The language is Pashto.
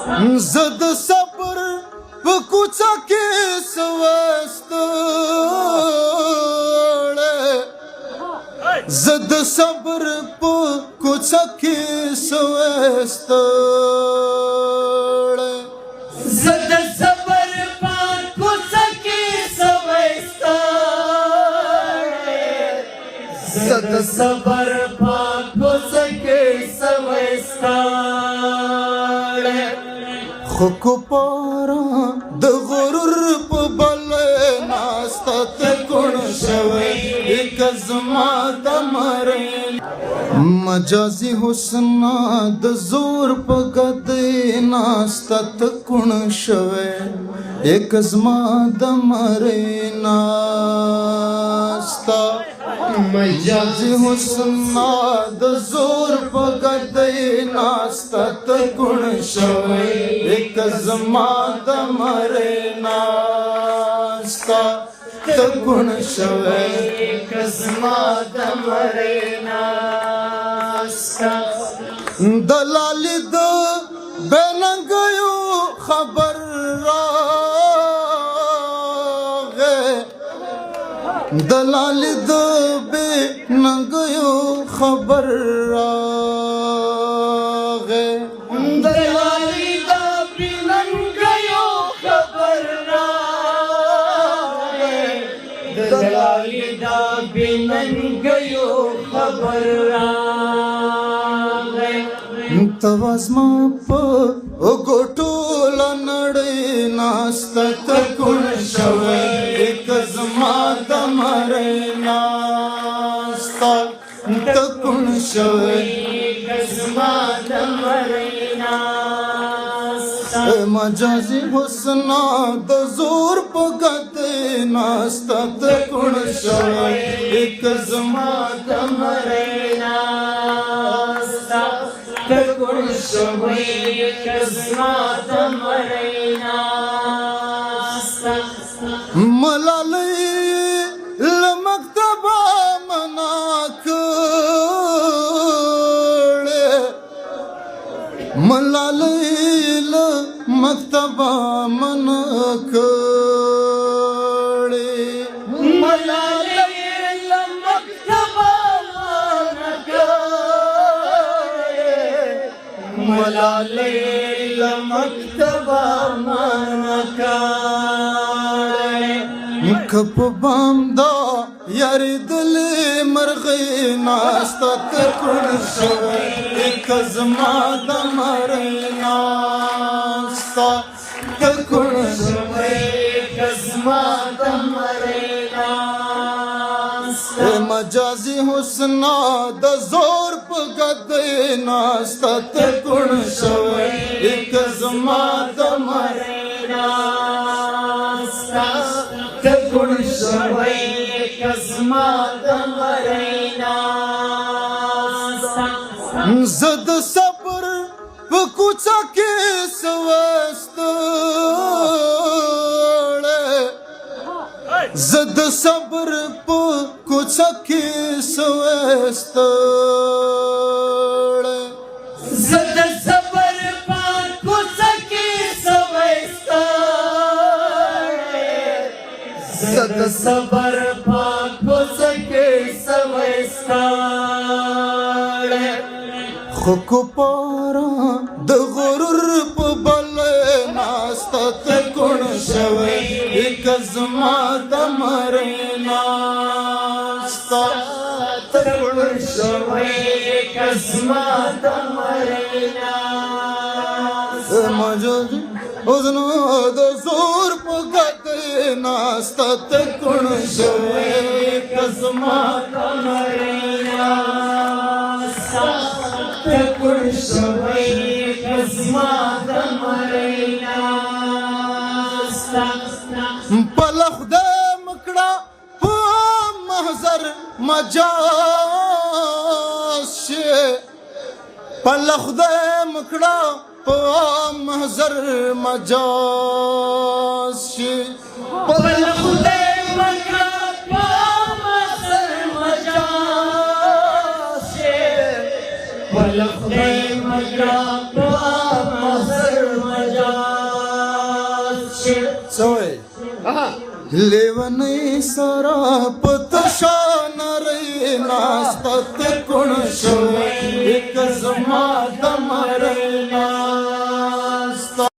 زد صبر په کوڅه کې سوستړې زد صبر په کوڅه کې سوستړې زد صبر په کوڅه کې سوستړې زد صبر په کوڅه کې سوستړې خو کو پارا د غرور په بل ناسته تکون شوی یک زما د مرین مجازي حسن د زور په قد ناسته تکون شوی یک زما د مرین ناسته مجازي حسن د زور په قد ناسته تکون شوی یک زما د مرین ناسته تکون شوی یک زما د مرین ناسته دلال د بنګیو خبر راغې دلال د بنګیو خبر راغې دلالی دا بننګیو خبر راغې دلالی دا بننګیو خبر راغې توازما په وګټو لنړې ناسته تکون شوی یک زما د مرۍ ناسته تکون شوی یک زما د مرۍ ناسته مجازي حسن د زور په قد ناسته تکون شوی یک زما د مرۍ ناسته تکون شوی یک زما د مرۍ ناسته ملالۍ له مکتبه منع کړې ملالۍ له مکتبه منع کړې ملالۍ له مکتبه منع کړې ملالۍ له مکتبه منع کړې کپ بام دا یاری دل مرغی ناسته تکون شوی یک زما د مرۍ ناسته تکون شوی یک زما د مرۍ ناسته مجازي حسن د زور په قد ناسته تکون شوی یک زما د مرۍ ناسته تکون شوی یک زما د مرۍ ناسته زد صبر په کوڅه کې سوستړې زد صبر په کوڅه کې سوستړې زد صبر په کوڅه کې سوستړې زد صبر په کوڅه کې سوستړې خو کو پارا د غرور په بل ناسته تکون شوی یک زما د مرۍ ناسته تکون شوی یک زما د مرۍ ناسته مجازي حسن د زور په قد ناسته تکون شوی یک زما د مرۍ ناسته تکون شوی یک زما د مرۍ ناسته پله خدای مکړه په محضر مجاز شي پله خدای مکړه په محضر مجاز شي پله خدای مکړه په محضر مجاز شي پله خدای مکړه په محضر सवय लेवनै सरापत शान रे नास्तात कोण शोय